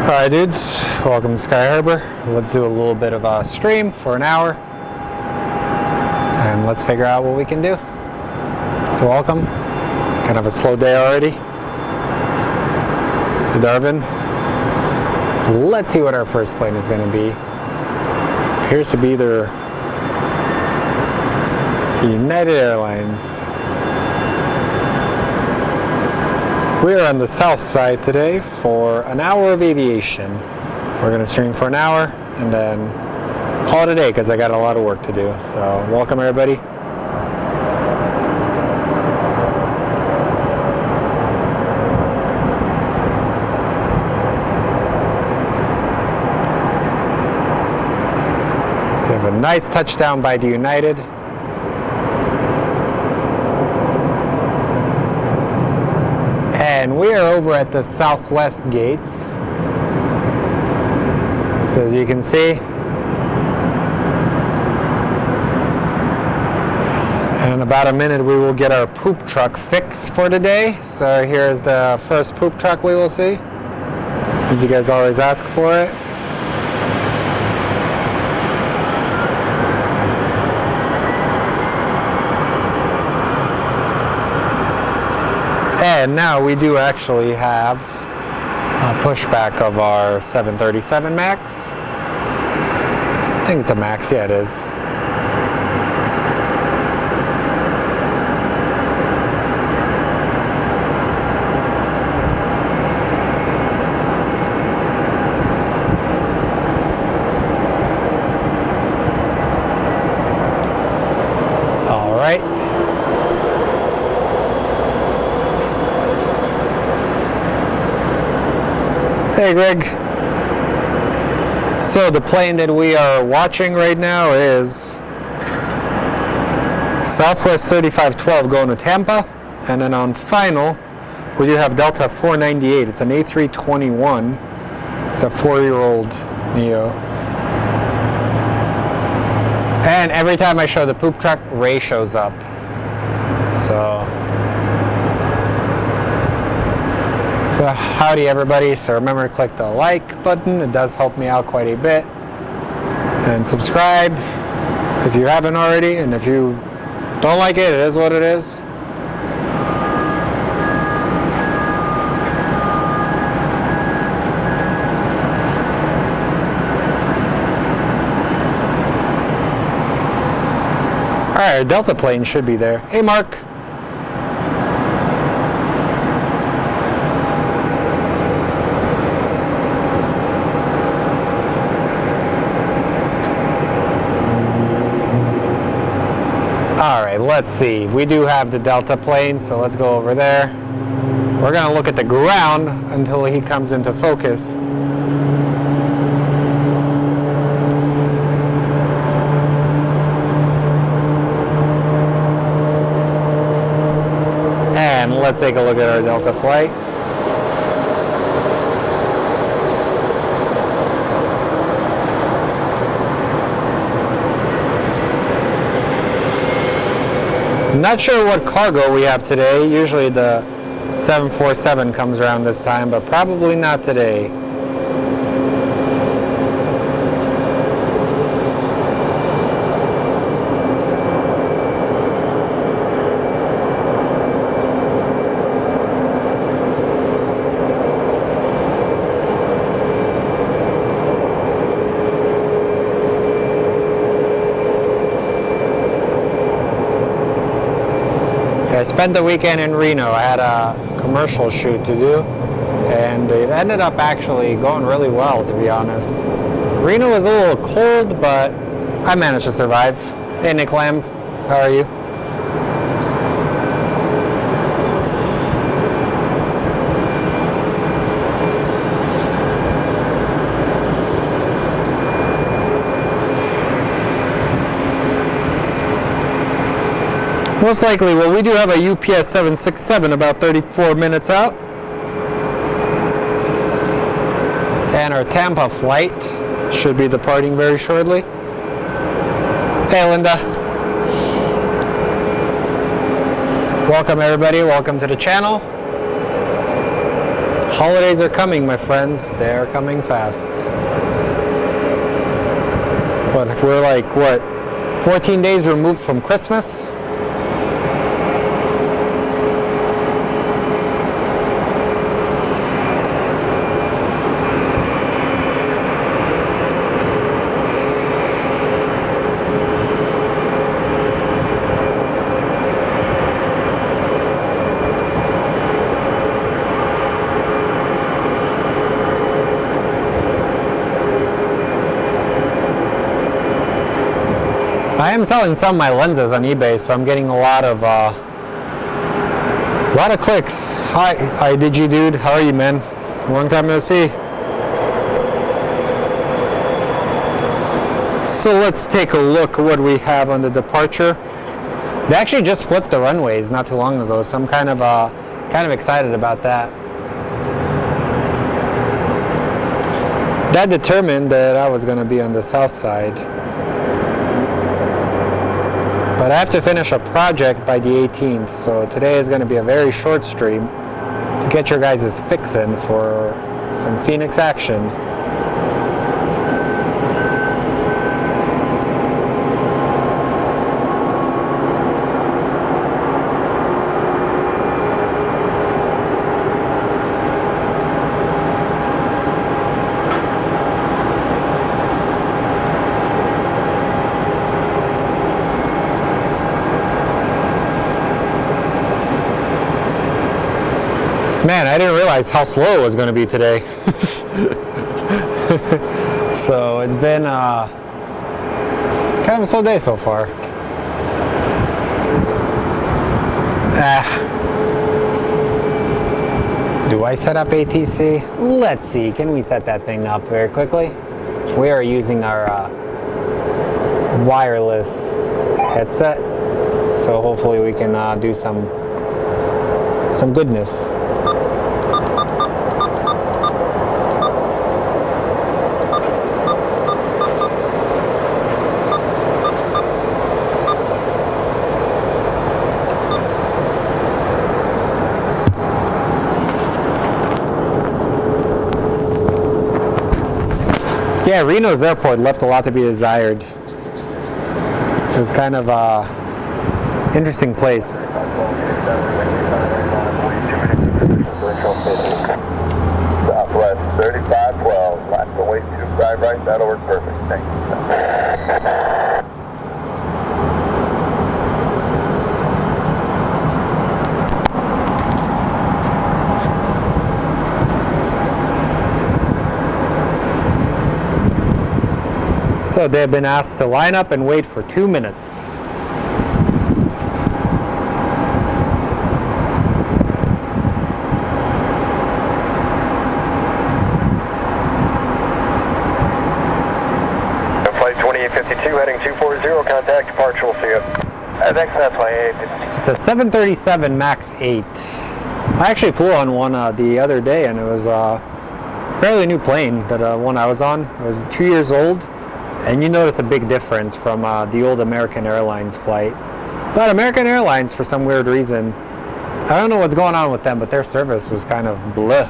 Alright dudes, welcome to Sky Harbor. Let's do a little bit of a stream for an hour and let's figure out what we can do. So welcome. Kind of a slow day already. To Darwin. Let's see what our first plane is going to be. Appears to be either United Airlines. We are on the south side today for an hour of aviation. We're going to stream for an hour and then call it a day because I got a lot of work to do. So welcome everybody. So we have a nice touchdown by the United. And we are over at the southwest gates. So as you can see, and in about a minute we will get our poop truck fix for today. So here's the first poop truck we will see, since you guys always ask for it. And now we do actually have a pushback of our 737 MAX. I think it's a MAX, yeah it is. All right. Hey Greg. So the plane that we are watching right now is Southwest 3512 going to Tampa, and then on final we do have Delta 498. It's an A321. It's a 4-year-old Neo. And every time I show the poop truck, Ray shows up. So howdy everybody. So remember to click the like button. It does help me out quite a bit. And subscribe if you haven't already. And if you don't like it, it is what it is. Alright, our Delta plane should be there. Hey Mark. Alright, let's see. We do have the Delta plane, so let's go over there. We're going to look at the ground until he comes into focus. And let's take a look at our Delta flight. Not sure what cargo we have today. Usually the 747 comes around this time, but probably not today. I spent the weekend in Reno. I had a commercial shoot to do, and it ended up actually going really well, to be honest. Reno was a little cold, but I managed to survive. Hey Nick Lamb, how are you? Most likely, well, we do have a UPS 767 about 34 minutes out. And our Tampa flight should be departing very shortly. Hey, Linda. Welcome everybody, welcome to the channel. Holidays are coming, my friends. They are coming fast. But we're like, what, 14 days removed from Christmas? I am selling some of my lenses on eBay, so I'm getting a lot of clicks. Hi, Digi dude. How are you, man? Long time no see. So let's take a look at what we have on the departure. They actually just flipped the runways not too long ago, so I'm kind of excited about that. That determined that I was going to be on the south side. But I have to finish a project by the 18th, so today is going to be a very short stream to get your guys' fix in for some Phoenix action. Man, I didn't realize how slow it was going to be today. So it's been kind of a slow day so far. Do I set up ATC? Let's see. Can we set that thing up very quickly? We are using our wireless headset, so hopefully we can do some goodness. Yeah, Reno's airport left a lot to be desired. It was kind of a interesting place. Southwest 3512, line runway 25 right, that'll work perfect. Thank you. So they've been asked to line up and wait for 2 minutes. Flight 2852 heading 240, contact departure, we'll see you. Thanks, that's flight 852. It's a 737 MAX 8. I actually flew on one the other day, and it was a fairly new plane, that one I was on. It was 2 years old. And you notice a big difference from the old American Airlines flight. But American Airlines, for some weird reason, I don't know what's going on with them, but their service was kind of bleh.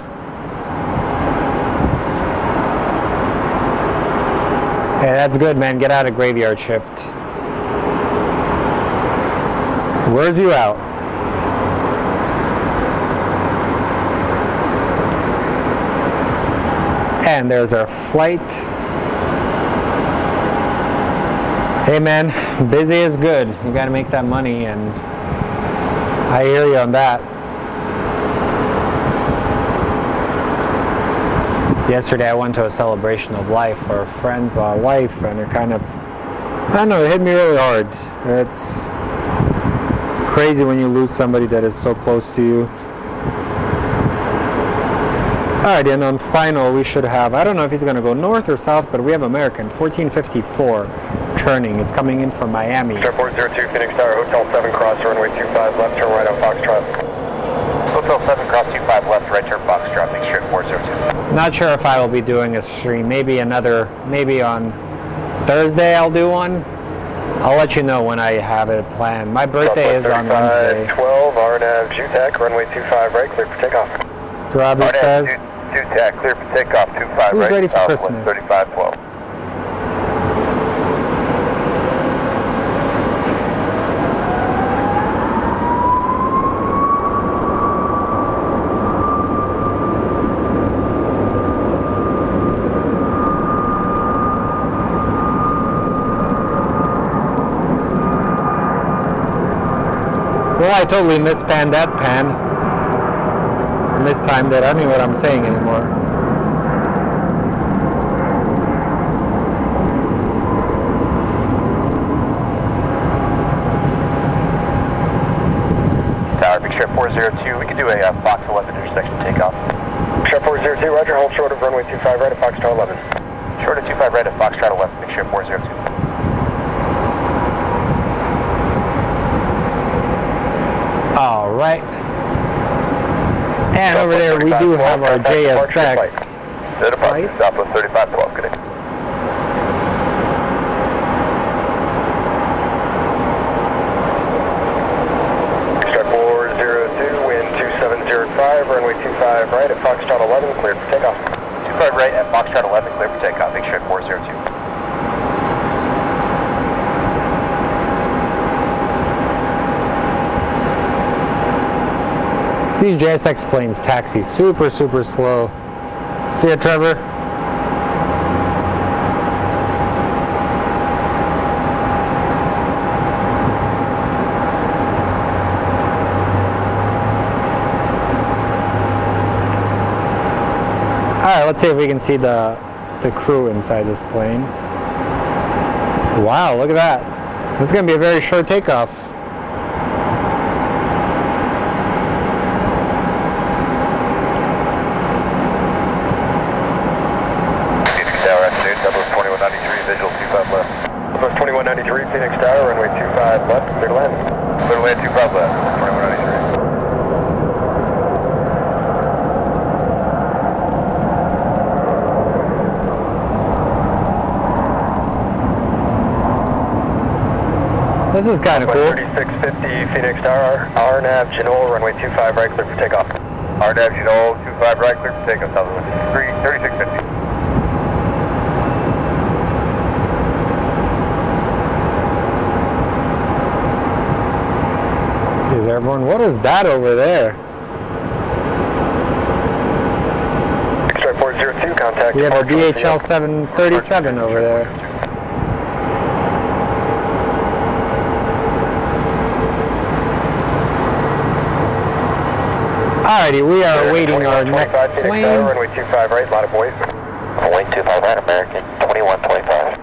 Hey, that's good, man. Get out of graveyard shift. Where's you out? And there's our flight. Hey man, busy is good. You gotta make that money, and I hear you on that. Yesterday I went to a celebration of life for a friend's wife, and it kind of, I don't know, it hit me really hard. It's crazy when you lose somebody that is so close to you. Alright, and on final we should have, I don't know if he's gonna go north or south, but we have American 1454 turning. It's coming in from Miami. Star 402 Phoenix Tower, Hotel 7 cross runway 25 left, turn right on Foxtrot. Hotel 7 cross 25 left, right turn Foxtrot, make sure 402. Not sure if I will be doing a stream. Maybe on Thursday I'll do one. I'll let you know when I have it planned. My birthday is on Wednesday. 12, RNAV JUTAC, runway 25 right, clear for takeoff. So Robbie says. Clear for takeoff, 25 Who's right. ready for Christmas? 3512. Well, I totally mispanned that pan. Or mistimed it. I don't know what I'm saying anymore. Tower, big strip 402. We can do a Fox 11 intersection takeoff. Strip 402, roger. Hold short of runway 25 right at Foxtrot 11. Short of 25 right at Foxtrot 11. Big strip 402. All right. And over there we do have our JSX. Flight. Southwest 3512, good day. Strike 402, wind 2705, runway 25 right at Foxtrot 11, cleared for takeoff. 25 right at Foxtrot 11, cleared for takeoff, big strike 402. These JSX planes taxi super slow. See it, Trevor? Alright, let's see if we can see the crew inside this plane. Wow, look at that. This is going to be a very short takeoff. Visual 25 left. Southwest 2193, Phoenix Tower, runway 25 left, clear to land. Clear to land 25 left, 2193. This is kind of cool. 3650 Phoenix Tower, RNAV Genoa, runway 25 right, clear for takeoff. RNAV Genoa, 25 right, clear for takeoff, Southwest 3650. Everyone, what is that over there? Strike 402, contact. We have a DHL 737 over there. Alrighty, we are awaiting our next plane. Runway 25 right, lot of weight. Runway 25 right, American 2125.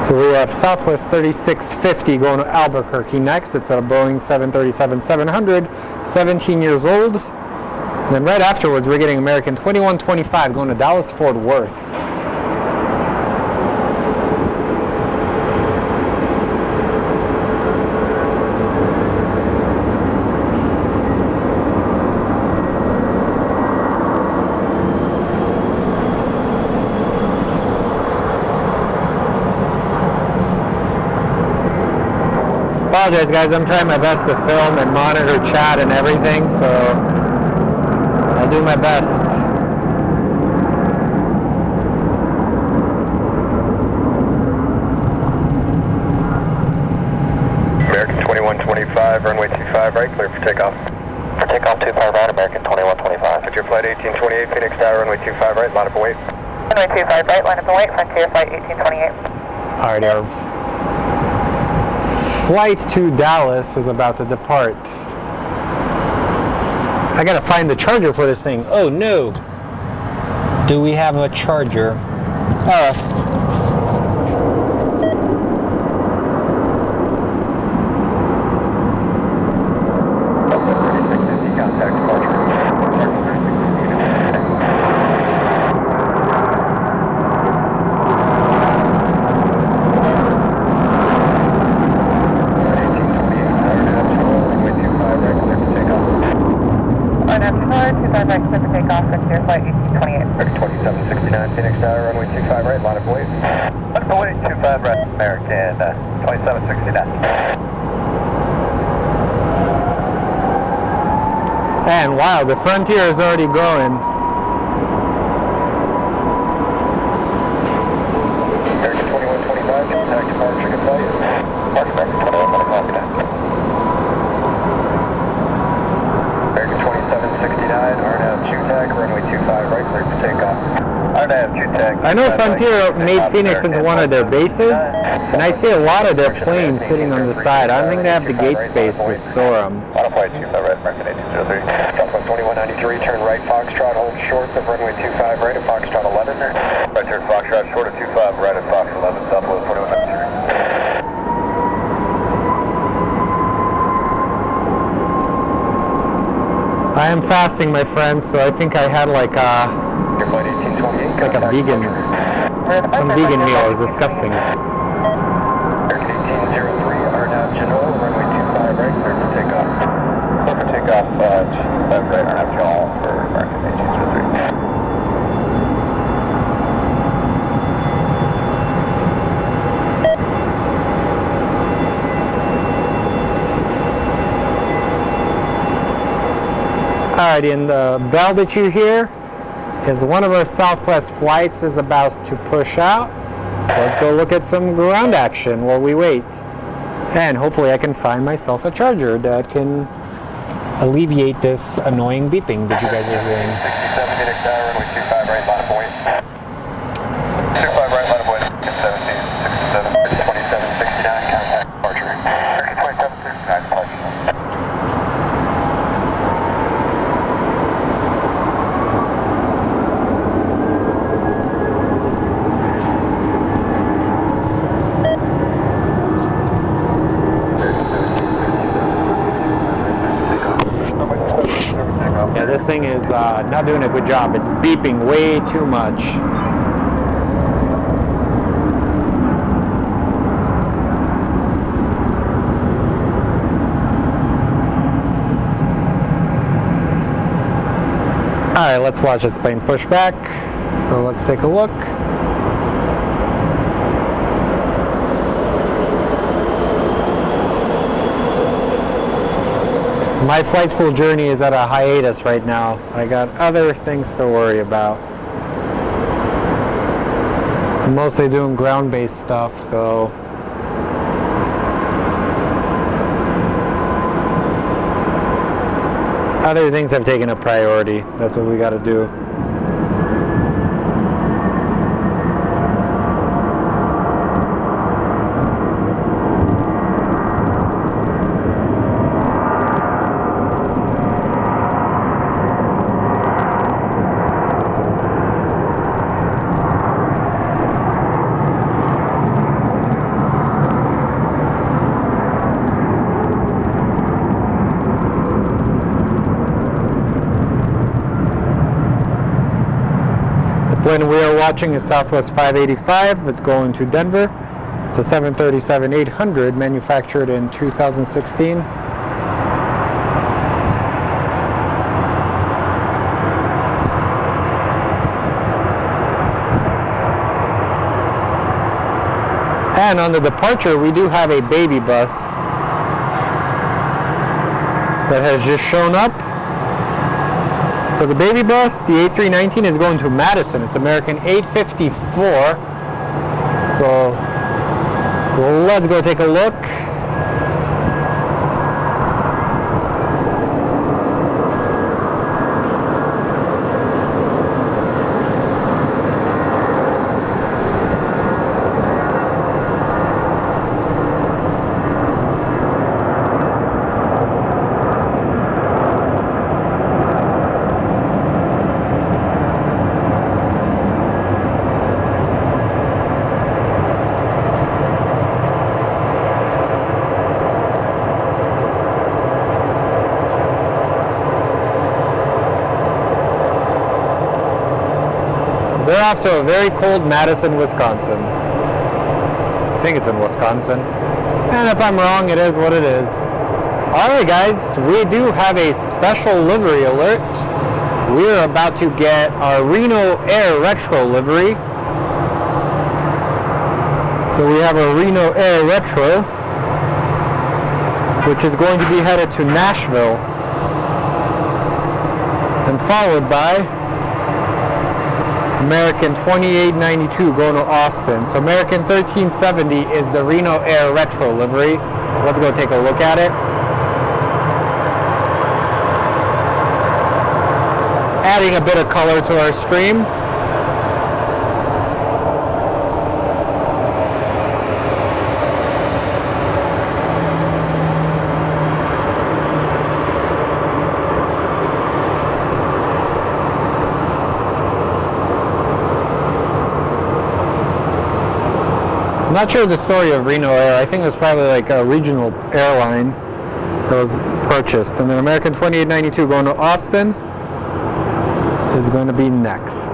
So we have Southwest 3650 going to Albuquerque next. It's a Boeing 737-700, 17 years old. Then right afterwards, we're getting American 2125 going to Dallas-Fort Worth. Apologize, guys. I'm trying my best to film and monitor chat and everything, so I'll do my best. American 2125, runway 25 right, clear for takeoff. For takeoff 25 right, American 2125. At your flight 1828, Phoenix Tower, runway 25 right, line up and wait. Runway 25 right, line up and wait, Frontier flight 1828. Alright, our flight to Dallas is about to depart. I gotta find the charger for this thing. Oh no! Do we have a charger? And wow, the Frontier is already going. American 2125, contact departure, can tell you. American 2125, American 2769, RNAV 2TAC, runway 25 right, clear for takeoff. RNAV 2TAC. I know Frontier made Phoenix into one of their bases, and I see a lot of their planes sitting on the side. I don't think they have the gate space to store them. Auto flight 25 right, American 1803. Southwest 2193, turn right, Foxtrot, hold short of runway 25 right at Foxtrot 11. Right turn Foxtrot, short of 25 right at Fox 11, Southwest 2193. I am fasting, my friends, so I think I had like a, it's like a vegan, some vegan meal. It was disgusting. American 1803, RNAV Genoa, runway 25 right, clear for takeoff. Clear for takeoff, 25 right, RNAV Genoa for American 1803. Alrighty, and the bell that you hear is one of our Southwest flights is about to push out. So let's go look at some ground action while we wait. And hopefully I can find myself a charger that can alleviate this annoying beeping that you guys are hearing. 67 Phoenix Tower, runway 25 right, line of point. 25 right, line of point, 17, 67, 2769, contact departure. 2769, departure. Yeah, this thing is not doing a good job. It's beeping way too much. Alright, let's watch this plane push back. So let's take a look. My flight school journey is at a hiatus right now. I got other things to worry about. I'm mostly doing ground-based stuff, so other things have taken a priority. That's what we got to do. The plane we are watching is Southwest 585. It's going to Denver. It's a 737-800 manufactured in 2016. And on the departure, we do have a baby bus that has just shown up. So the baby bus, the A319, is going to Madison. It's American 854. So let's go take a look. They're off to a very cold Madison, Wisconsin. I think it's in Wisconsin. And if I'm wrong, it is what it is. Alright guys, we do have a special livery alert. We're about to get our Reno Air Retro livery. So we have a Reno Air Retro, which is going to be headed to Nashville. Then followed by American 2892 going to Austin. So American 1370 is the Reno Air Retro livery. Let's go take a look at it. Adding a bit of color to our stream. I'm not sure the story of Reno Air. I think it was probably like a regional airline that was purchased. And then American 2892 going to Austin is going to be next.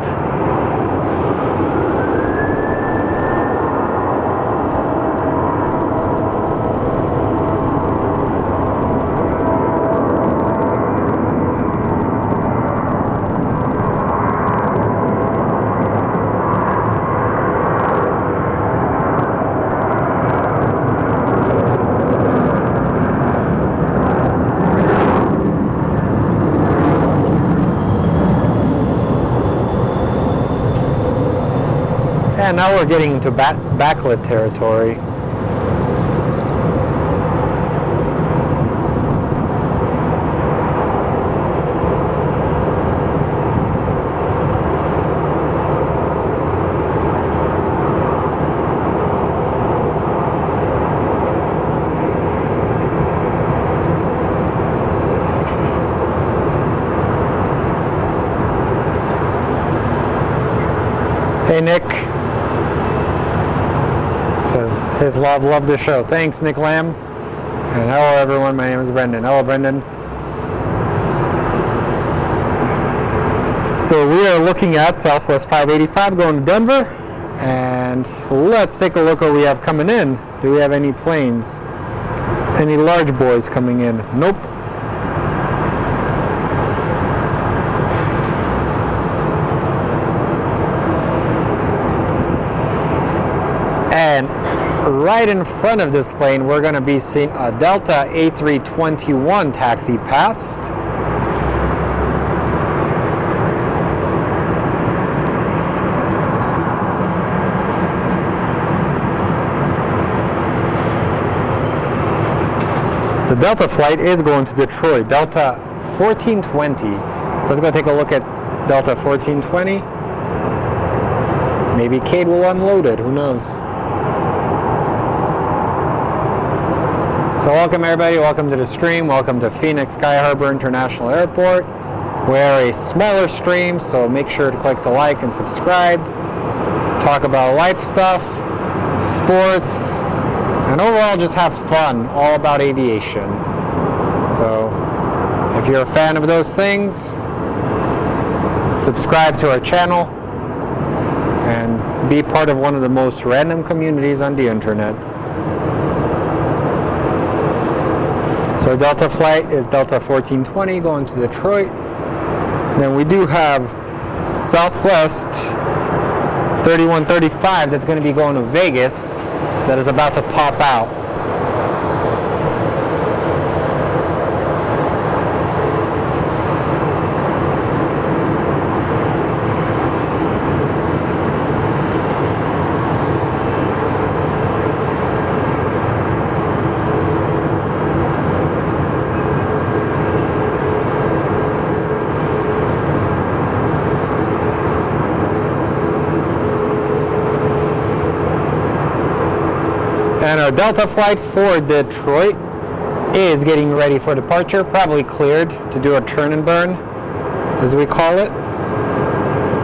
And now we're getting into backlit territory. Hey Nick. Says his love the show. Thanks, Nick Lamb. And hello everyone, my name is Brendan. Hello Brendan. So we are looking at Southwest 585 going to Denver. And let's take a look what we have coming in. Do we have any planes? Any large boys coming in? Nope. And right in front of this plane, we're going to be seeing a Delta A321 taxi past. The Delta flight is going to Detroit, Delta 1420. So let's go take a look at Delta 1420. Maybe Cade will unload it, who knows? So welcome everybody, welcome to the stream, welcome to Phoenix Sky Harbor International Airport. We're a smaller stream, so make sure to click the like and subscribe. Talk about life stuff, sports, and overall just have fun, all about aviation. So if you're a fan of those things, subscribe to our channel and be part of one of the most random communities on the internet. So Delta flight is Delta 1420 going to Detroit. Then we do have Southwest 3135 that's going to be going to Vegas that is about to pop out. And our Delta flight for Detroit is getting ready for departure, probably cleared to do a turn and burn, as we call it.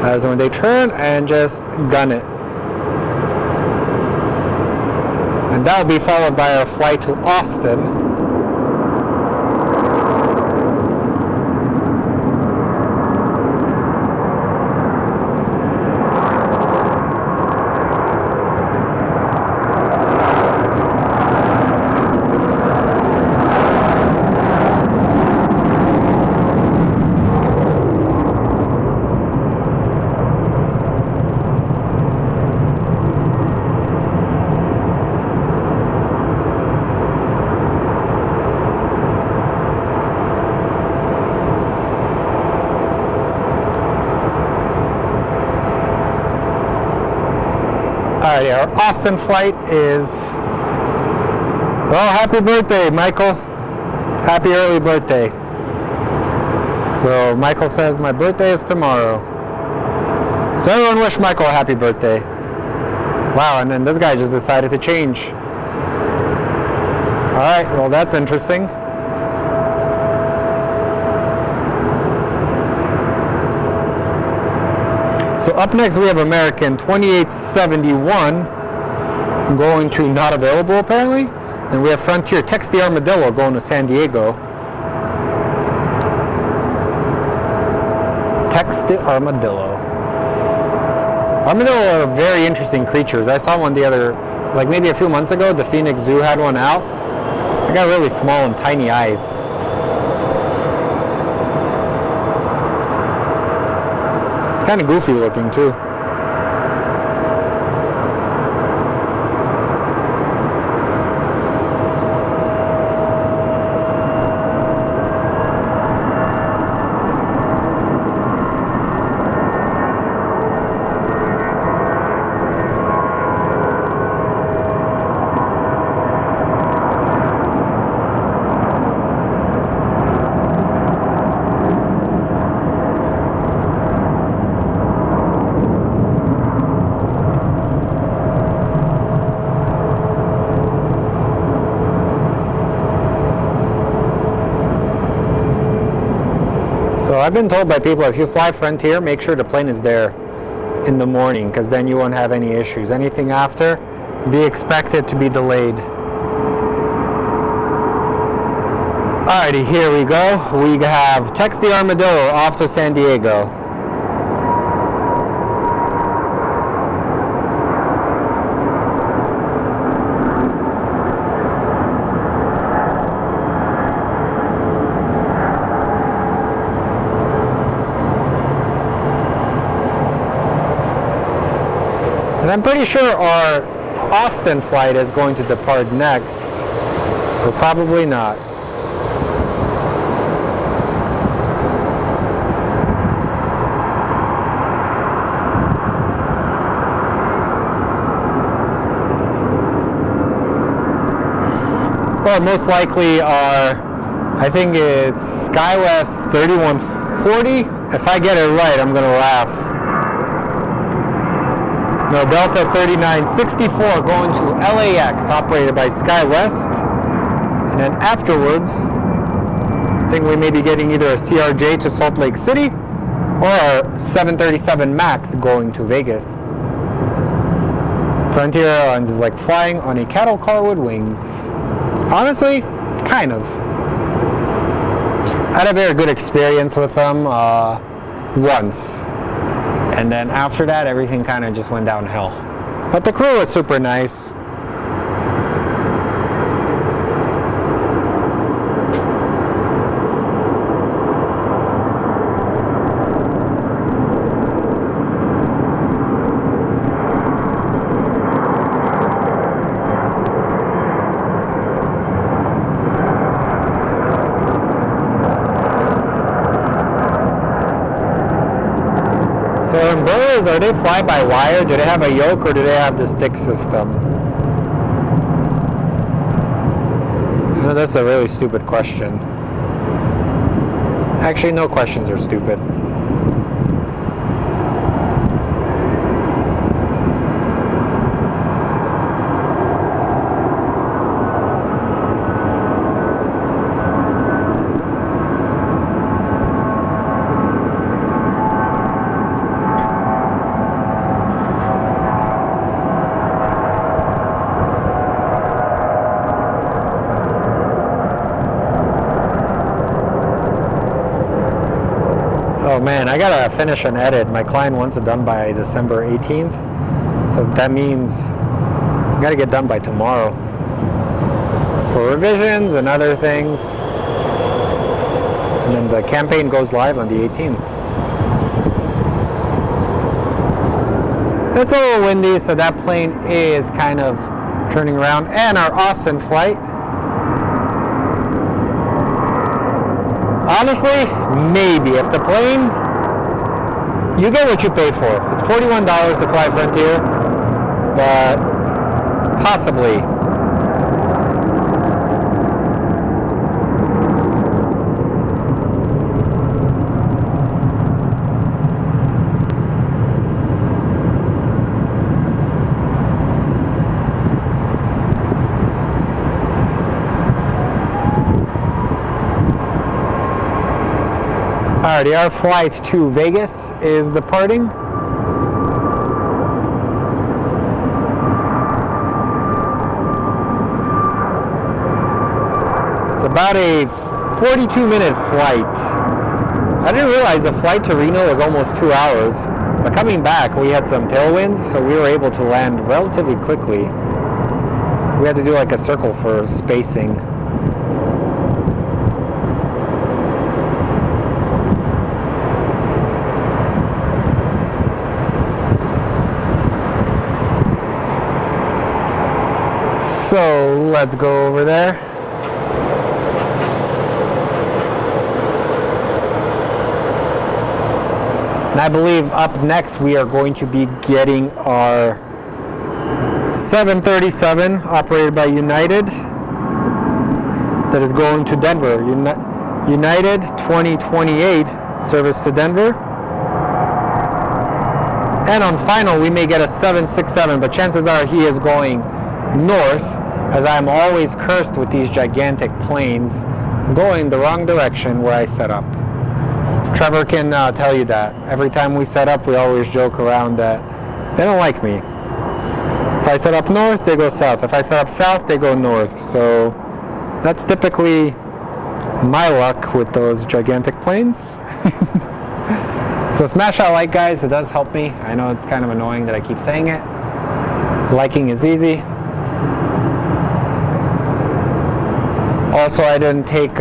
That is when they turn and just gun it. And that will be followed by our flight to Austin. Alright, our Austin flight is... Well, happy birthday, Michael. Happy early birthday. So Michael says my birthday is tomorrow. So everyone wish Michael a happy birthday. Wow, and then this guy just decided to change. Alright, well that's interesting. So up next we have American 2871 going to not available apparently. And we have Frontier Text the Armadillo going to San Diego. Text the Armadillo. Armadillo are very interesting creatures. I saw one the other, like maybe a few months ago. The Phoenix Zoo had one out. They got really small and tiny eyes. Kind of goofy looking too. So I've been told by people if you fly Frontier, make sure the plane is there in the morning because then you won't have any issues. Anything after, be expected to be delayed. Alrighty, here we go. We have Text the Armadillo off to San Diego. And I'm pretty sure our Austin flight is going to depart next, or probably not. Or most likely our, I think it's SkyWest 3140. If I get it right, I'm gonna laugh. No, Delta 3964 going to LAX, operated by SkyWest. And then afterwards, I think we may be getting either a CRJ to Salt Lake City or a 737 MAX going to Vegas. Frontier Airlines is like flying on a cattle car with wings. Honestly, kind of. I had a very good experience with them once. And then after that, everything kind of just went downhill. But the crew was super nice. So umbrellas, are they fly-by-wire? Do they have a yoke or do they have the stick system? You know, that's a really stupid question. Actually, no questions are stupid. Oh man, I gotta finish an edit. My client wants it done by December 18th. So that means I gotta get done by tomorrow. For revisions and other things. And then the campaign goes live on the 18th. It's a little windy, so that plane is kind of turning around. And our Austin flight. Honestly, maybe. If the plane, you get what you pay for. It's $41 to fly Frontier. but possibly. Alrighty, our flight to Vegas is departing. It's about a 42-minute flight. I didn't realize the flight to Reno was almost 2 hours, but coming back we had some tailwinds, so we were able to land relatively quickly. We had to do like a circle for spacing. So let's go over there. And I believe up next we are going to be getting our 737 operated by United that is going to Denver. United 2028 service to Denver. And on final we may get a 767, but chances are he is going north, as I'm always cursed with these gigantic planes going the wrong direction where I set up. Trevor can tell you that. Every time we set up, we always joke around that they don't like me. If I set up north, they go south. If I set up south, they go north. So that's typically my luck with those gigantic planes. So smash that like, guys. It does help me. I know it's kind of annoying that I keep saying it. Liking is easy. Also, I didn't take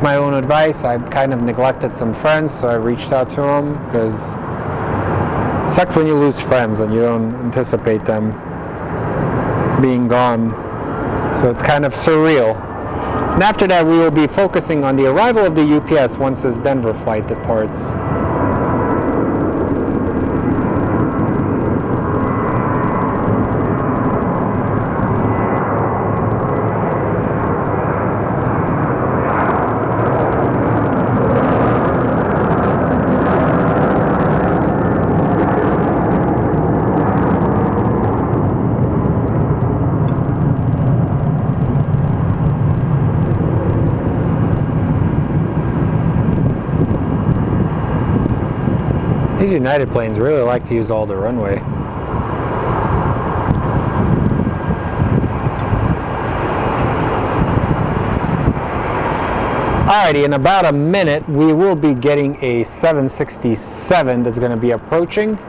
my own advice. I kind of neglected some friends, so I reached out to them, because it sucks when you lose friends and you don't anticipate them being gone. So it's kind of surreal. And after that, we will be focusing on the arrival of the UPS once this Denver flight departs. These United planes really like to use all the runway. Alrighty, in about a minute we will be getting a 767 that's going to be approaching.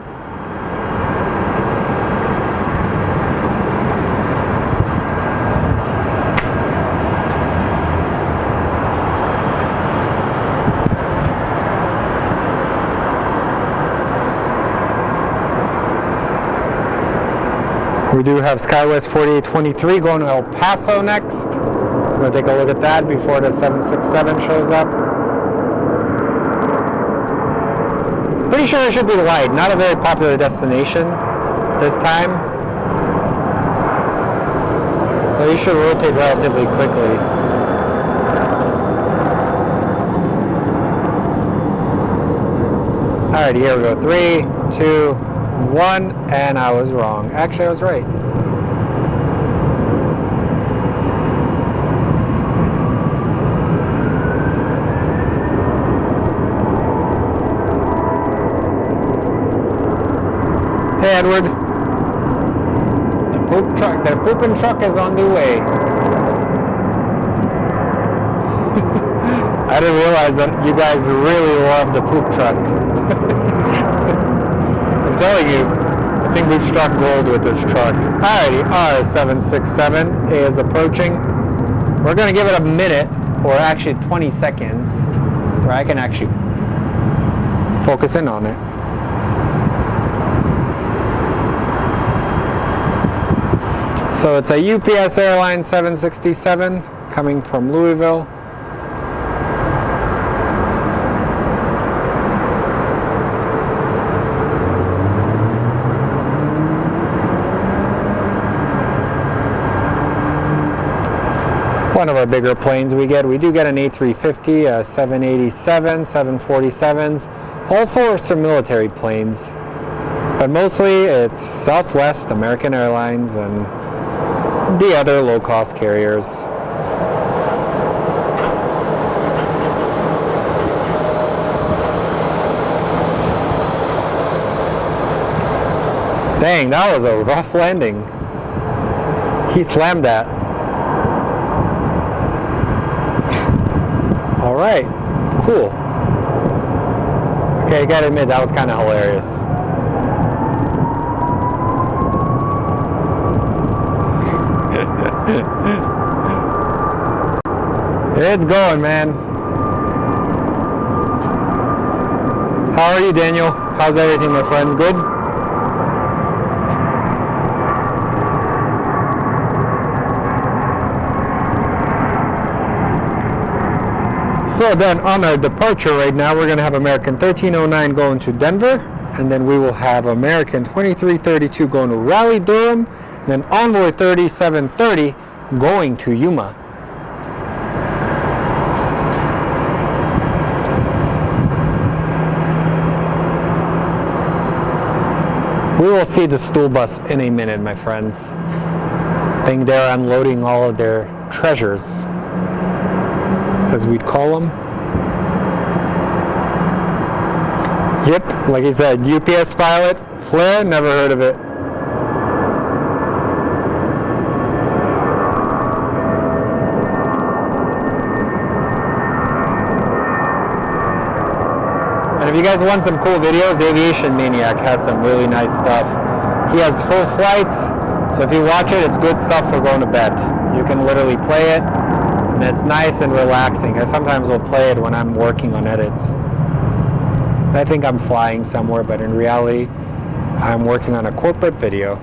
We do have SkyWest 4823 going to El Paso next. So we're going to take a look at that before the 767 shows up. Pretty sure it should be light. Not a very popular destination this time. So you should rotate relatively quickly. Alright, here we go. 3, 2, 1, and I was wrong. Actually, I was right. Hey, Edward. The pooping truck is on the way. I didn't realize that you guys really love the poop truck. I'm telling you, I think we've struck gold with this truck. Alrighty, our 767 is approaching. We're going to give it a minute, or actually 20 seconds, where I can actually focus in on it. So it's a UPS Airline 767 coming from Louisville. one of our bigger planes we get. We do get an A350, a 787, 747s, also some military planes. But mostly it's Southwest, American Airlines, and the other low-cost carriers. Dang, that was a rough landing. He slammed that. Alright, cool. Okay, I gotta admit, that was kind of hilarious. It's going, man. How are you, Daniel? How's everything, my friend? Good? So then on our departure right now, we're going to have American 1309 going to Denver, and then we will have American 2332 going to Raleigh-Durham, and then Envoy 3730 going to Yuma. We will see the stool bus in a minute, my friends. I think they're unloading all of their treasures, as we'd call them. Yep, like he said, UPS pilot, Flair, never heard of it. And if you guys want some cool videos, Aviation Maniac has some really nice stuff. He has full flights, so if you watch it, it's good stuff for going to bed. You can literally play it. And it's nice and relaxing. I sometimes will play it when I'm working on edits. I think I'm flying somewhere, but in reality, I'm working on a corporate video.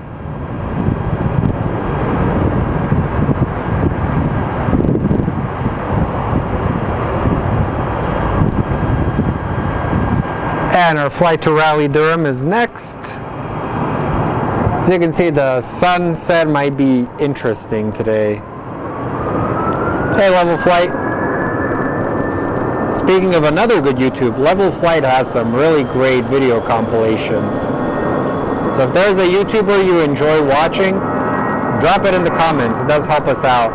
And our flight to Raleigh-Durham is next. As you can see, the sunset might be interesting today. Hey, Level Flight. Speaking of another good YouTube, Level Flight has some really great video compilations. So if there's a YouTuber you enjoy watching, drop it in the comments. It does help us out.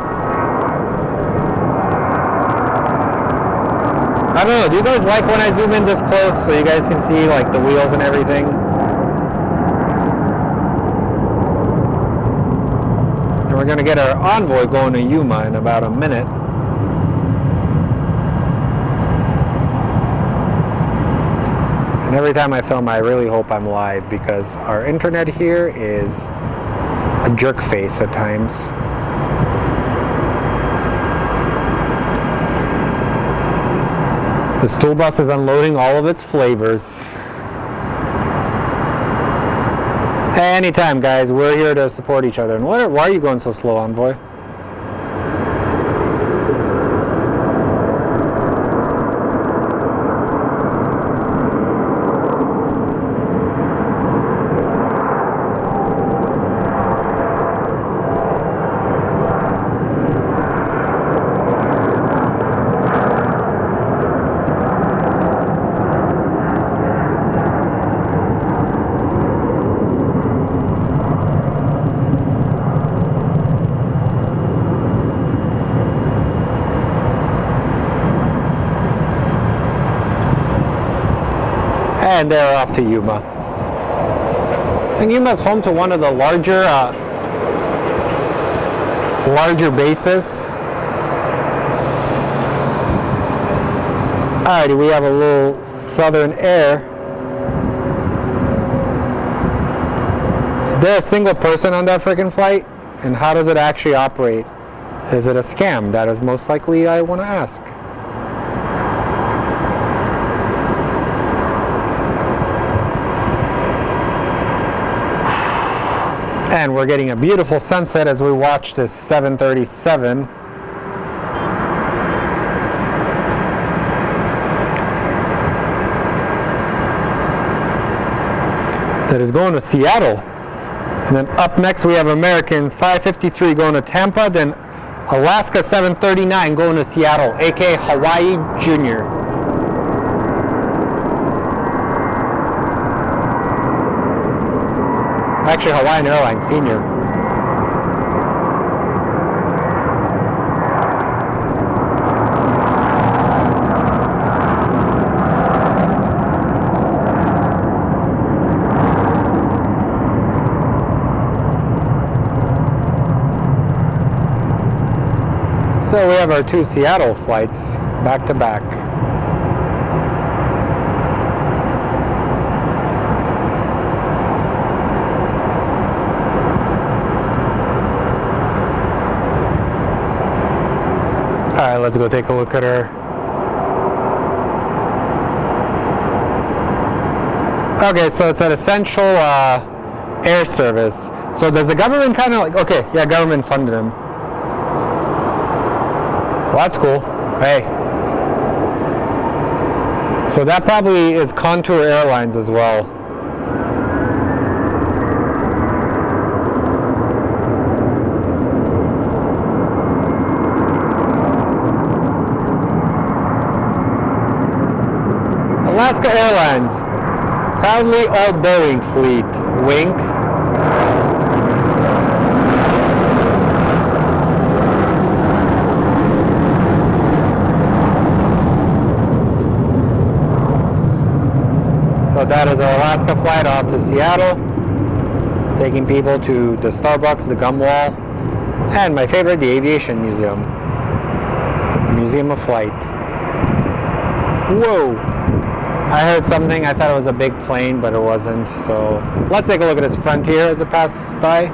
I don't know, do you guys like when I zoom in this close so you guys can see like the wheels and everything? And we're going to get our Envoy going to Yuma in about a minute. And every time I film, I really hope I'm live because our internet here is a jerk face at times. The stool bus is unloading all of its flavors. Anytime, guys. We're here to support each other. And why are you going so slow, Envoy? And they're off to Yuma. I think Yuma is home to one of the larger bases. Alrighty, we have a little Southern Air. Is there a single person on that freaking flight? And how does it actually operate? Is it a scam? That is most likely I want to ask. And we're getting a beautiful sunset as we watch this 737. That is going to Seattle. And then up next we have American 553 going to Tampa, then Alaska 739 going to Seattle, aka Hawaii Junior. Actually, Hawaiian Airlines Senior. So we have our 2 Seattle flights back to back. Alright, let's go take a look at her. Okay, so it's an essential air service. So does the government kind of like, okay, yeah, government funded him. Well, that's cool. Hey. So that probably is Contour Airlines as well. Alaska Airlines, proudly all Boeing fleet. Wink. So that is our Alaska flight off to Seattle, taking people to the Starbucks, the Gum Wall, and my favorite, the Aviation Museum, the Museum of Flight. Whoa! I heard something, I thought it was a big plane, but it wasn't. So let's take a look at this Frontier as it passes by.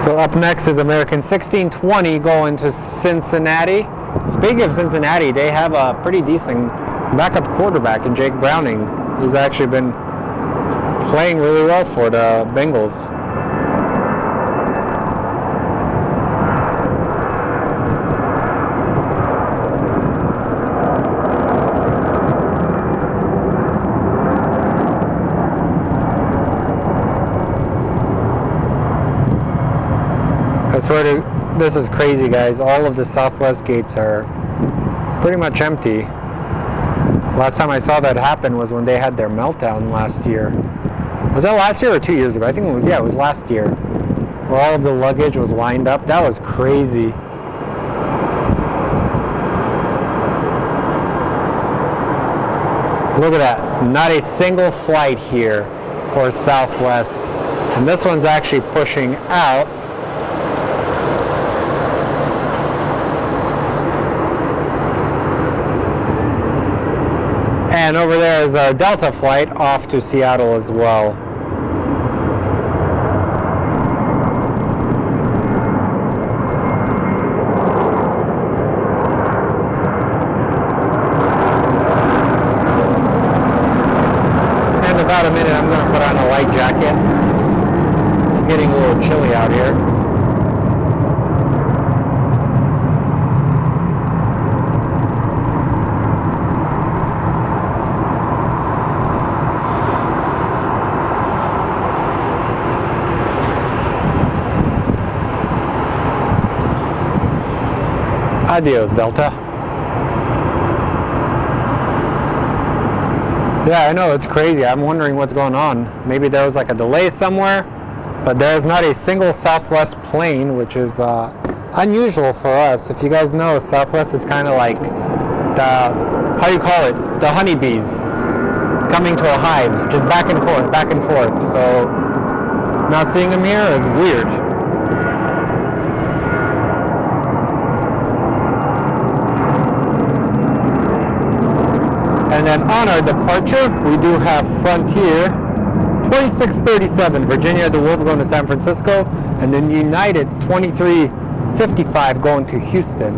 So up next is American 1620 going to Cincinnati. Speaking of Cincinnati, they have a pretty decent backup quarterback in Jake Browning. He's actually been playing really well for the Bengals. I swear to, this is crazy, guys. All of the Southwest gates are pretty much empty. Last time I saw that happen was when they had their meltdown last year. Was that last year or 2 years ago? I think it was, yeah, it was last year. Where all of the luggage was lined up. That was crazy. Look at that. Not a single flight here for Southwest. And this one's actually pushing out. And over there is our Delta flight off to Seattle as well. In about a minute, I'm going to put on a light jacket. It's getting a little chilly out here. Adios, Delta. Yeah, I know, it's crazy. I'm wondering what's going on. Maybe there was like a delay somewhere, but there's not a single Southwest plane, which is unusual for us. If you guys know, Southwest is kind of like the, how do you call it? The honeybees coming to a hive, just back and forth, back and forth. So not seeing them here is weird. And then on our departure, we do have Frontier 2637, Virginia de Wolf going to San Francisco, and then United 2355 going to Houston.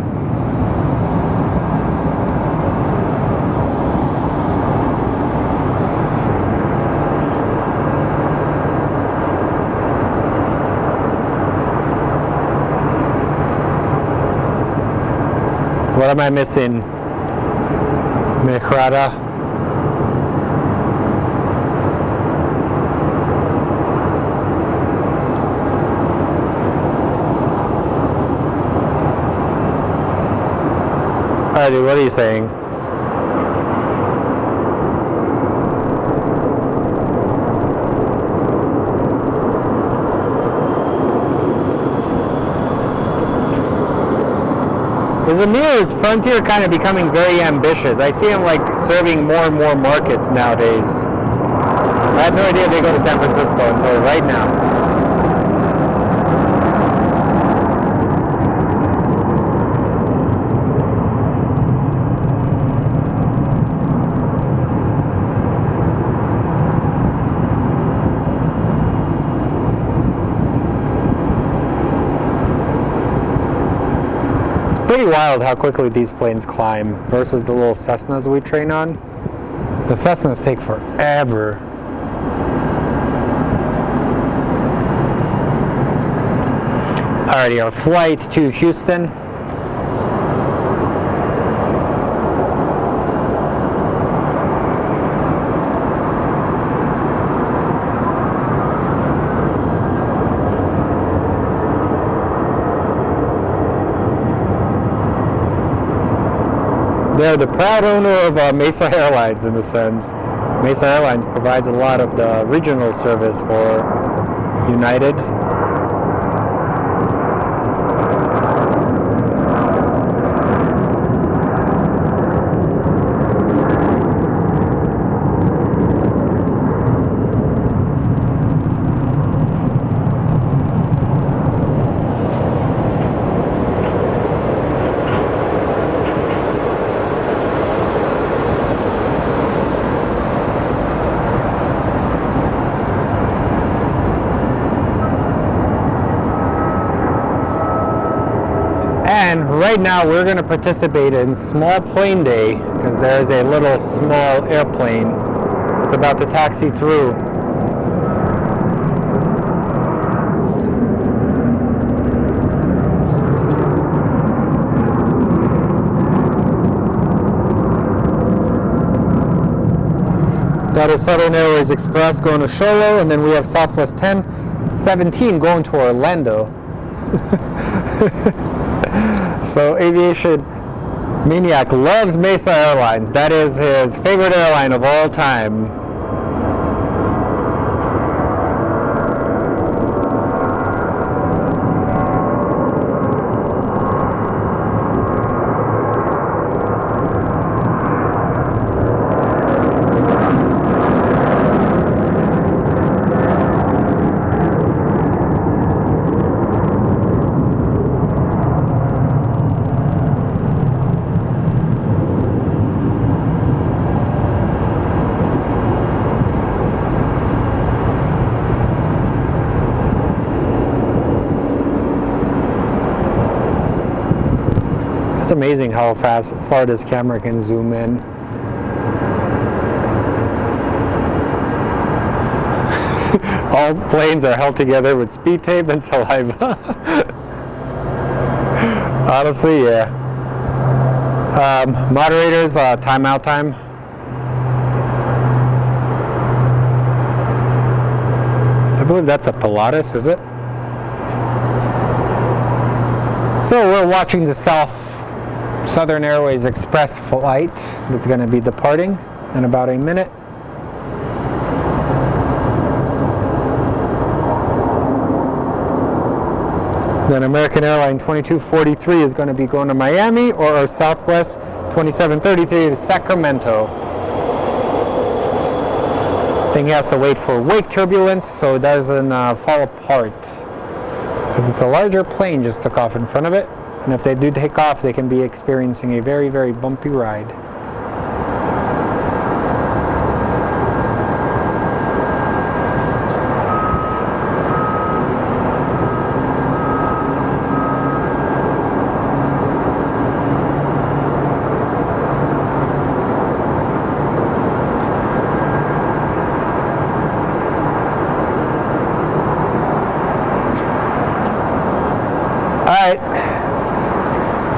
What am I missing? Mejrada. Alrighty, what are you saying? Is Frontier kind of becoming very ambitious? I see him like serving more and more markets nowadays. I had no idea they go to San Francisco until right now. Pretty wild how quickly these planes climb versus the little Cessnas we train on. The Cessnas take forever. Alrighty, our flight to Houston. They're the proud owner of Mesa Airlines in a sense. Mesa Airlines provides a lot of the regional service for United. And right now we're going to participate in small plane day because there is a little small airplane that's about to taxi through. That is Southern Airways Express going to Sholo, and then we have Southwest 1017 going to Orlando. So Aviation Maniac loves Mesa Airlines. That is his favorite airline of all time. It's amazing how far this camera can zoom in. All planes are held together with speed tape and saliva. Honestly, yeah. Moderators, timeout time. I believe that's a Pilatus, is it? So we're watching the Southern Airways Express flight that's going to be departing in about a minute. Then American Airline 2243 is going to be going to Miami, or our Southwest 2733 to Sacramento. I think he has to wait for wake turbulence so it doesn't fall apart. Because it's a larger plane just took off in front of it. And if they do take off, they can be experiencing a very, very bumpy ride.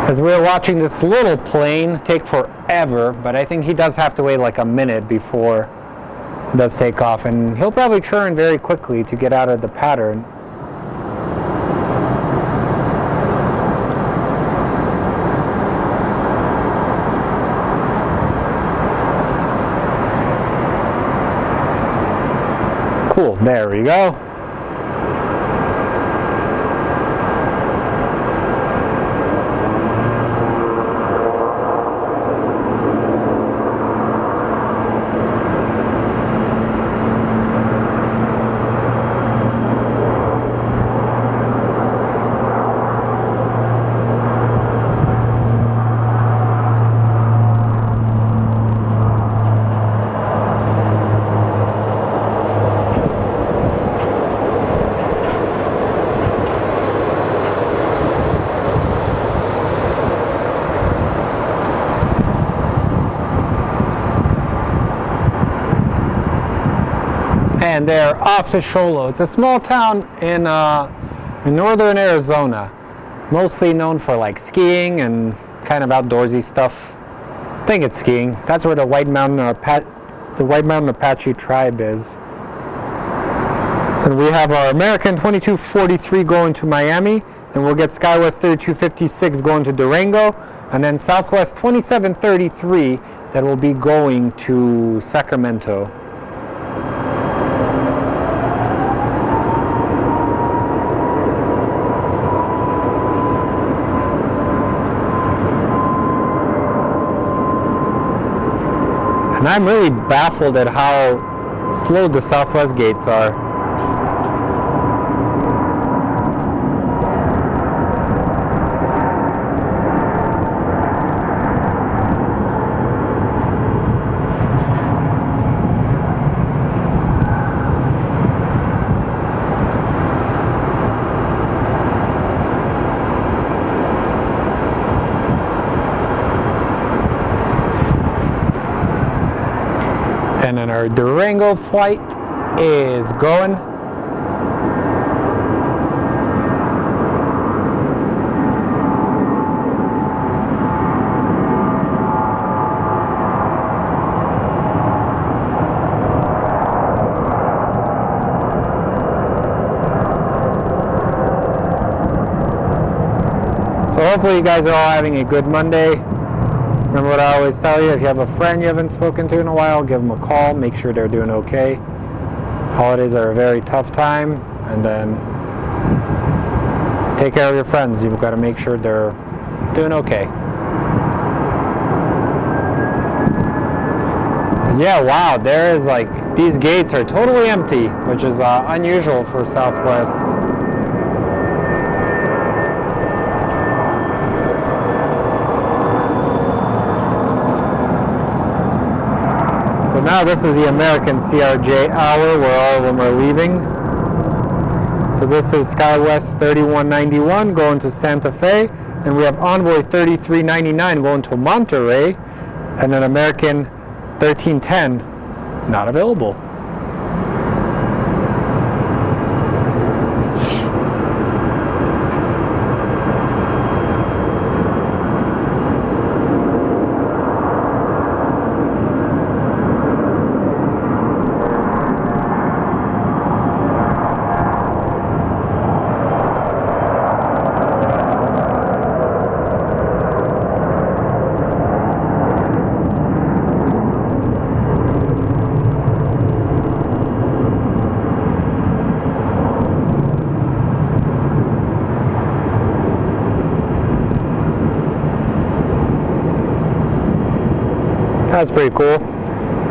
As we're watching this little plane take forever, but I think he does have to wait like a minute before it does take off, and he'll probably turn very quickly to get out of the pattern. Oh, there we go. And they're off to Sholo. It's a small town in northern Arizona, mostly known for like skiing and kind of outdoorsy stuff. I think it's skiing. That's where the White Mountain Apache tribe is. So we have our American 2243 going to Miami, then we'll get SkyWest 3256 going to Durango, and then Southwest 2733 that will be going to Sacramento. And I'm really baffled at how slow the Southwest gates are. And then our Durango flight is going. So hopefully you guys are all having a good Monday. Remember what I always tell you, if you have a friend you haven't spoken to in a while, give them a call, make sure they're doing okay. Holidays are a very tough time, and then take care of your friends. You've got to make sure they're doing okay. Yeah, wow, there is like, these gates are totally empty, which is unusual for Southwest. So now this is the American CRJ hour where all of them are leaving. So this is SkyWest 3191 going to Santa Fe. Then we have Envoy 3399 going to Monterey. And then American 1310 not available. That's pretty cool.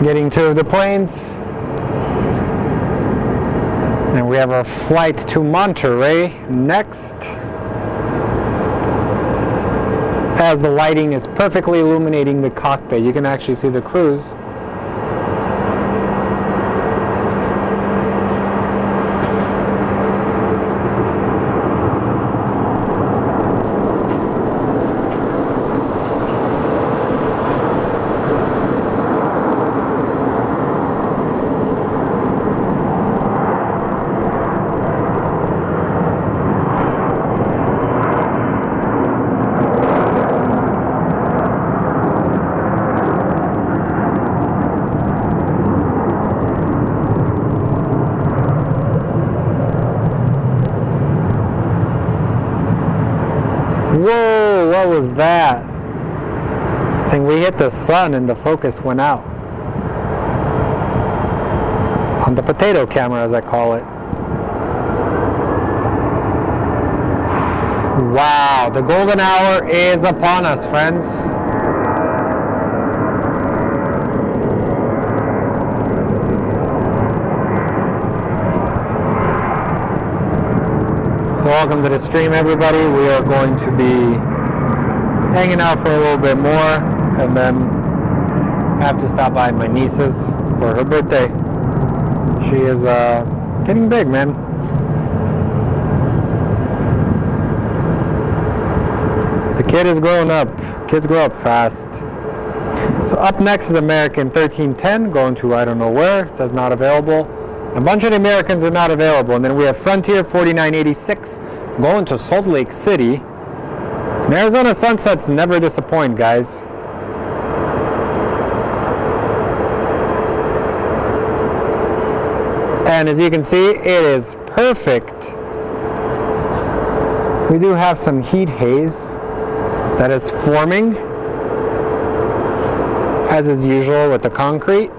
Getting two of the planes. And we have our flight to Monterey next. As the lighting is perfectly illuminating the cockpit, you can actually see the crews. Whoa, what was that? I think we hit the sun and the focus went out. On the potato camera, as I call it. Wow, the golden hour is upon us, friends. So welcome to the stream, everybody. We are going to be hanging out for a little bit more, and then I have to stop by my niece's for her birthday. She is getting big, man. The kid is growing up. Kids grow up fast. So up next is American 1310 going to I don't know where. It says not available. A bunch of the Americans are not available. And then we have Frontier 4986 going to Salt Lake City. And Arizona sunsets never disappoint, guys. And as you can see, it is perfect. We do have some heat haze that is forming, as is usual with the concrete.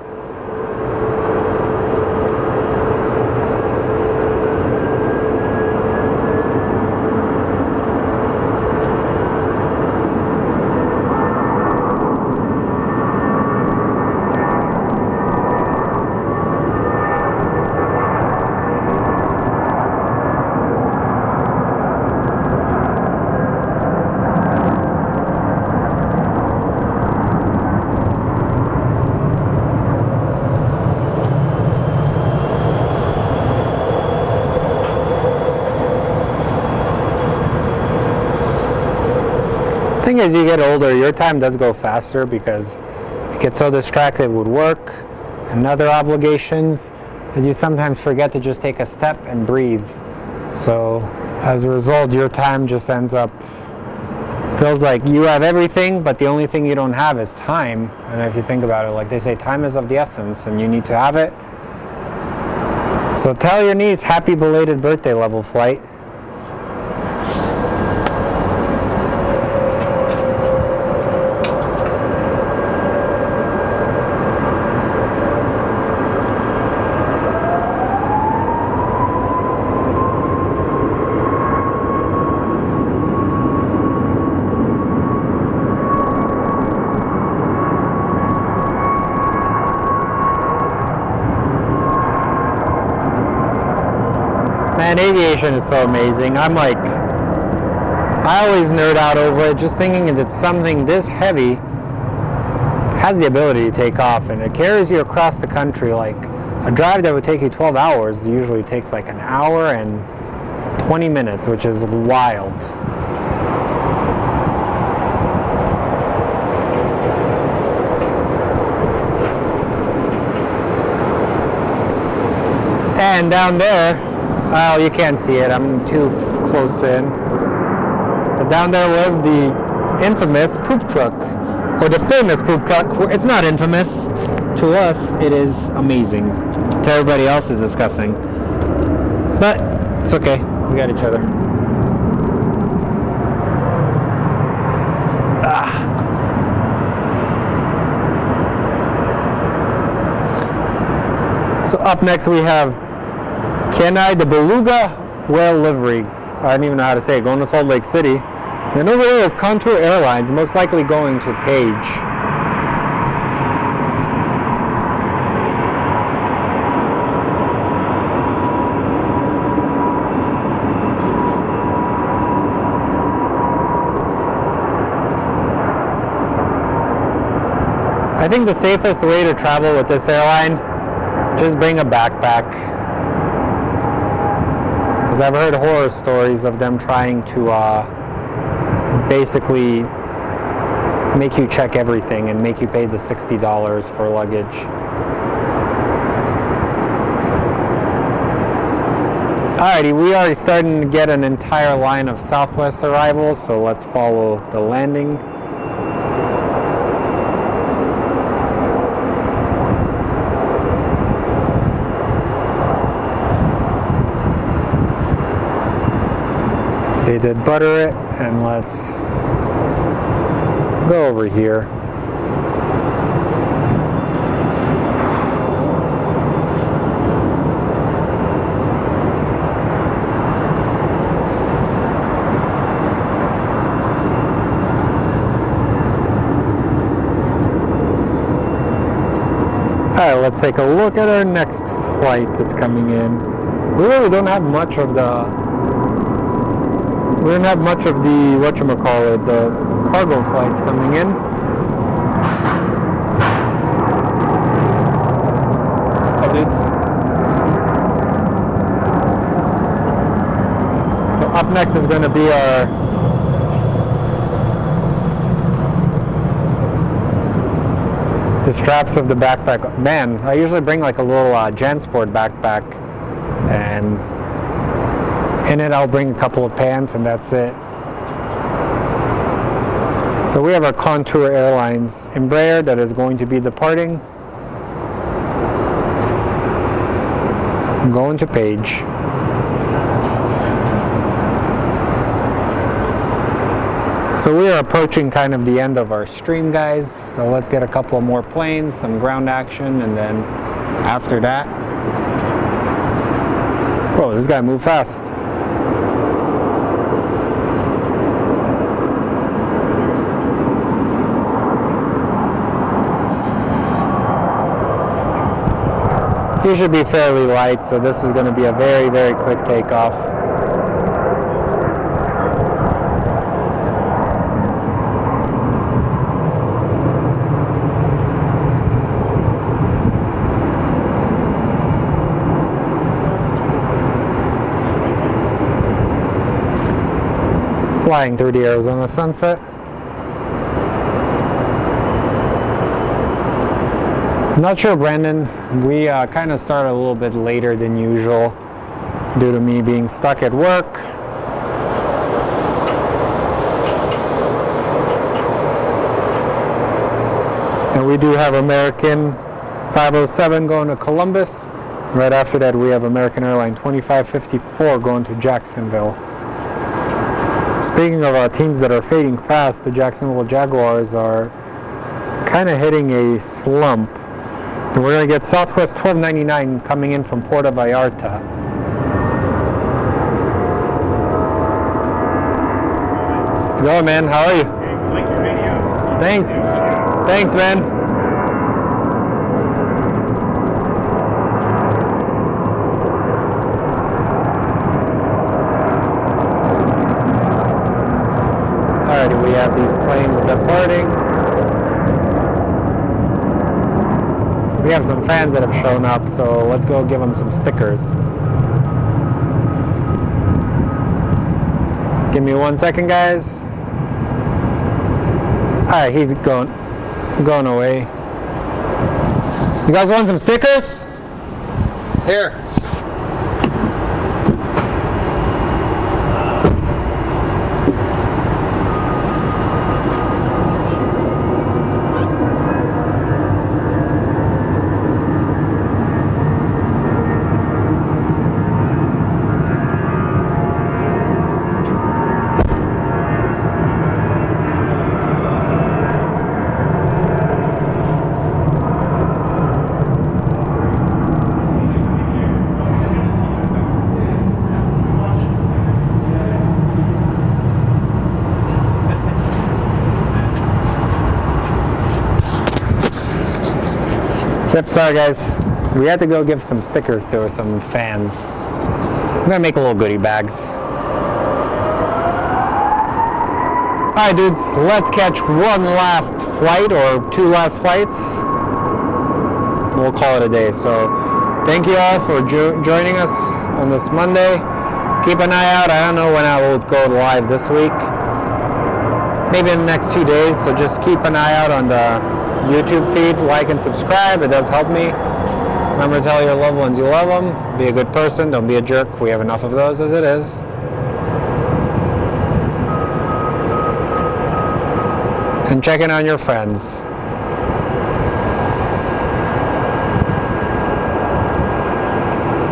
Thing is, you get older, your time does go faster because you get so distracted with work and other obligations that you sometimes forget to just take a step and breathe. So as a result, your time just ends up, feels like you have everything, but the only thing you don't have is time. And if you think about it, like they say, time is of the essence and you need to have it. So tell your niece happy belated birthday, Level Flight. Man, aviation is so amazing. I always nerd out over it, just thinking that something this heavy has the ability to take off, and it carries you across the country. Like a drive that would take you 12 hours usually takes like an hour and 20 minutes, which is wild. And down there, well, you can't see it, I'm too close in. But down there was the infamous poop truck, or the famous poop truck. It's not infamous. To us, it is amazing. To everybody else, is disgusting. But it's okay, we got each other. So up next we have Kenai, the Beluga Whale Livery. I don't even know how to say it. Going to Salt Lake City. Then over there is Contour Airlines, most likely going to Page. I think the safest way to travel with this airline, just bring a backpack. Because I've heard horror stories of them trying to basically make you check everything and make you pay the $60 for luggage. Alrighty, we are starting to get an entire line of Southwest arrivals, so let's follow the landing. They did butter it, and let's go over here. Alright, let's take a look at our next flight that's coming in. We really don't have much of the whatchamacallit, the cargo flights coming in. Oh, dudes. So up next is going to be the straps of the backpack. Man, I usually bring like a little JanSport backpack, and in it I'll bring a couple of pants and that's it. So we have our Contour Airlines Embraer that is going to be departing. I'm going to Page. So we are approaching kind of the end of our stream, guys. So let's get a couple of more planes, some ground action, and then after that... Whoa, this guy moved fast. He should be fairly light, so this is going to be a very, very quick takeoff. Flying through the Arizona sunset. Not sure, Brandon. We kind of started a little bit later than usual due to me being stuck at work. And we do have American 507 going to Columbus. Right after that, we have American Airline 2554 going to Jacksonville. Speaking of teams that are fading fast, the Jacksonville Jaguars are kind of hitting a slump. And we're going to get Southwest 1299 coming in from Puerto Vallarta. Let's go, man. How are you? I like your videos. Thanks, man. Alrighty, we have these planes departing. We have some fans that have shown up, so let's go give them some stickers. Give me 1 second, guys. Alright, he's going away. You guys want some stickers? Here. Yep, sorry guys. We had to go give some stickers to some fans. I'm gonna make a little goodie bags. Alright dudes, let's catch one last flight or two last flights. We'll call it a day. So thank you all for joining us on this Monday. Keep an eye out. I don't know when I will go live this week. Maybe in the next 2 days, so just keep an eye out on the YouTube feed, like and subscribe. It does help me. Remember to tell your loved ones you love them. Be a good person. Don't be a jerk. We have enough of those as it is. And check in on your friends.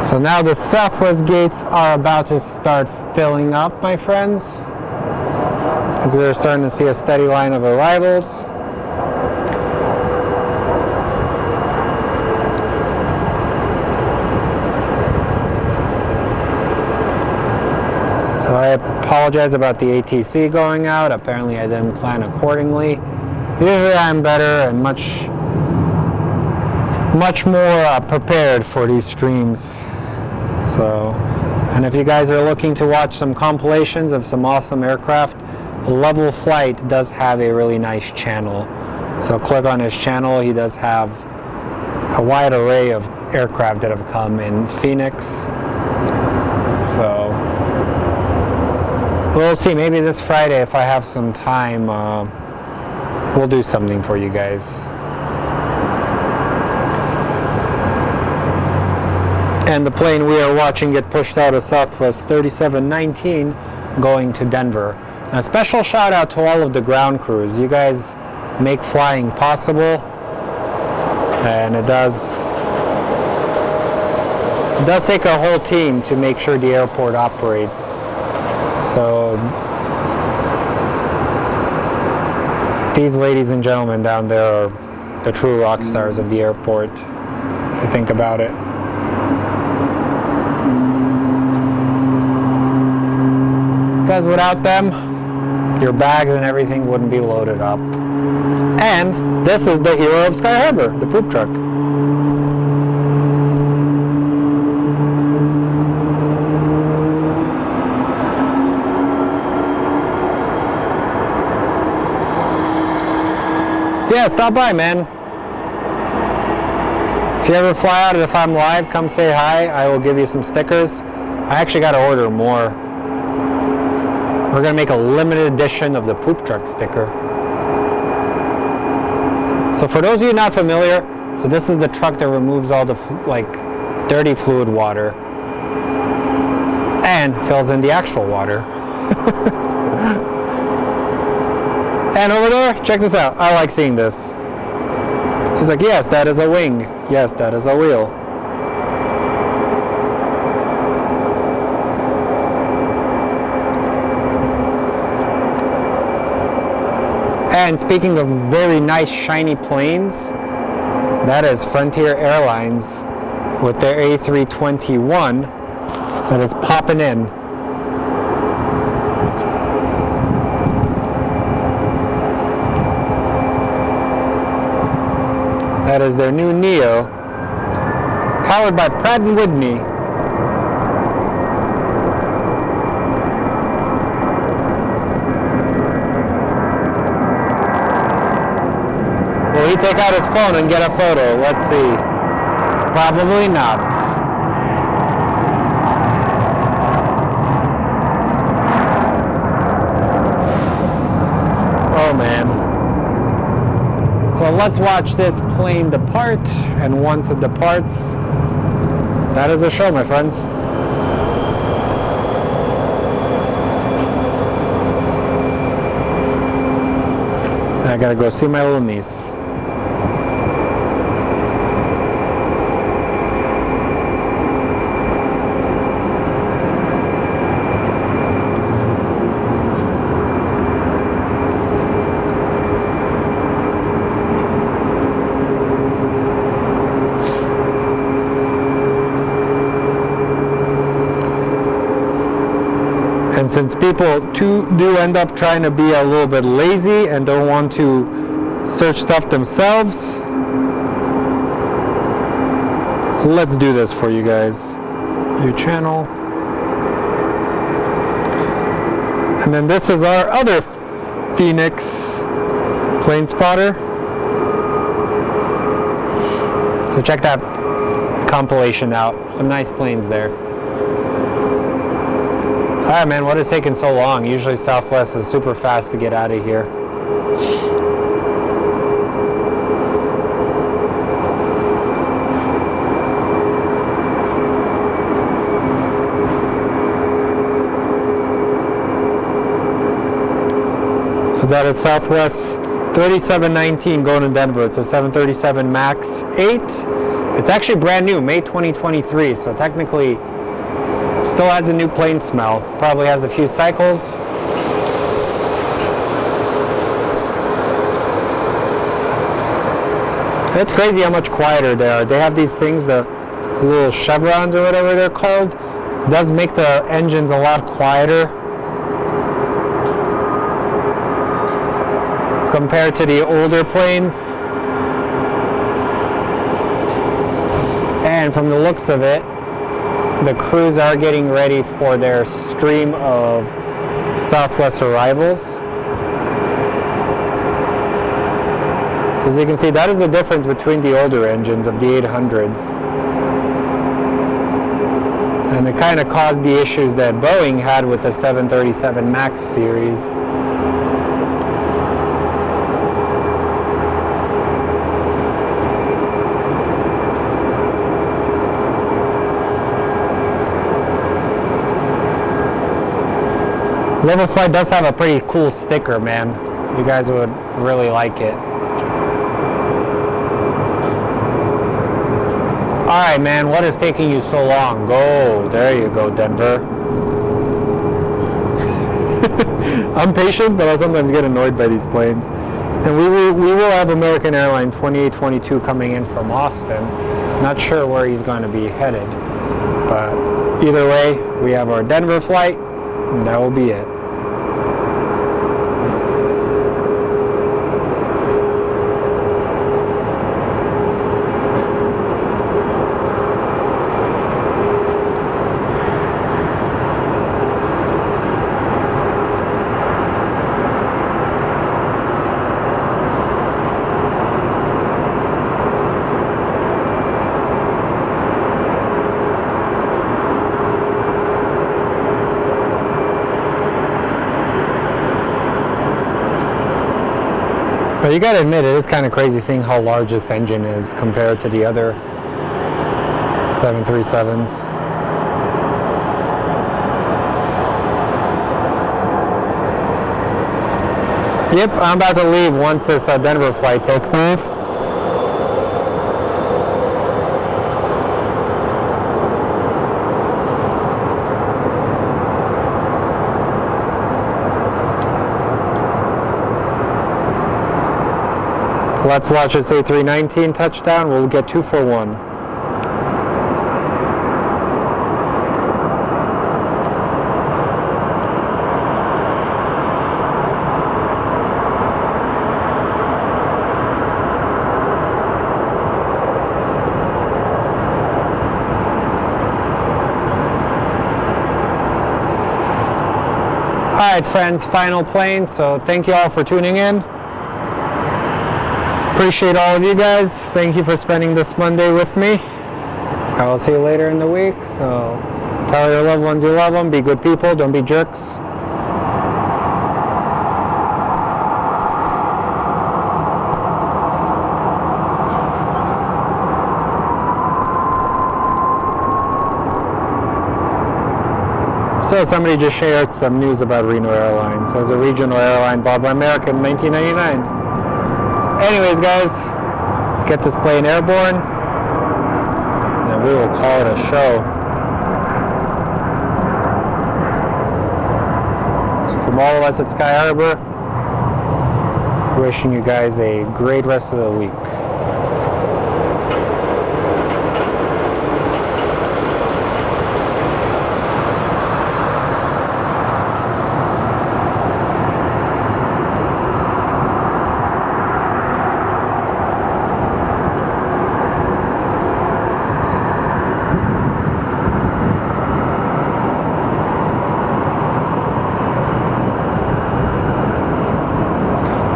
So now the Southwest gates are about to start filling up, my friends, as we're starting to see a steady line of arrivals. So I apologize about the ATC going out. Apparently I didn't plan accordingly. Usually I'm better and much much more prepared for these streams. So, and if you guys are looking to watch some compilations of some awesome aircraft, Level Flight does have a really nice channel. So click on his channel. He does have a wide array of aircraft that have come in Phoenix. So we'll see. Maybe this Friday, if I have some time, we'll do something for you guys. And the plane we are watching get pushed out of Southwest 3719 going to Denver. And a special shout out to all of the ground crews. You guys make flying possible, and it does take a whole team to make sure the airport operates. So these ladies and gentlemen down there are the true rock stars of the airport, to think about it. Because without them, your bags and everything wouldn't be loaded up. And this is the hero of Sky Harbor, the poop truck. Yeah, stop by, man. If you ever fly out and if I'm live, come say hi. I will give you some stickers. I actually got to order more. We're going to make a limited edition of the poop truck sticker. So for those of you not familiar, so this is the truck that removes all the dirty fluid water and fills in the actual water. And over there, check this out. I like seeing this. He's like, yes, that is a wing. Yes, that is a wheel. And speaking of very nice shiny planes, that is Frontier Airlines with their A321 that is popping in. That is their new Neo, powered by Pratt & Whitney. Will he take out his phone and get a photo? Let's see. Probably not. Oh man. So let's watch this plane depart, and once it departs, that is a show, my friends. I gotta go see my little niece. And since people do end up trying to be a little bit lazy and don't want to search stuff themselves, let's do this for you guys. New channel. And then this is our other Phoenix plane spotter. So check that compilation out. Some nice planes there. Alright man, what is taking so long? Usually Southwest is super fast to get out of here. So that is Southwest 3719 going to Denver. It's a 737 MAX 8. It's actually brand new, May 2023, so technically still has a new plane smell. Probably has a few cycles. It's crazy how much quieter they are. They have these things, the little chevrons or whatever they're called. It does make the engines a lot quieter compared to the older planes. And from the looks of it, the crews are getting ready for their stream of Southwest arrivals. So as you can see, that is the difference between the older engines of the 800s. And it kind of caused the issues that Boeing had with the 737 MAX series. Level Flight does have a pretty cool sticker, man. You guys would really like it. Alright, man, what is taking you so long? Go. There you go, Denver. I'm patient, but I sometimes get annoyed by these planes. And we will have American Airline 2822 coming in from Austin. Not sure where he's going to be headed. But either way, we have our Denver flight, and that will be it. But you gotta admit, it is kind of crazy seeing how large this engine is compared to the other 737s. Yep, I'm about to leave once this Denver flight takes off. Let's watch this A319 touchdown. We'll get 2 for 1. Alright friends, final plane, so thank you all for tuning in. Appreciate all of you guys. Thank you for spending this Monday with me. I will see you later in the week. So tell your loved ones you love them. Be good people. Don't be jerks. So somebody just shared some news about Reno Airlines. So it was a regional airline bought by America in 1999. Anyways, guys, let's get this plane airborne, and we will call it a show. So from all of us at Sky Harbor, wishing you guys a great rest of the week.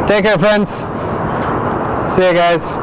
Take care, friends. See you guys.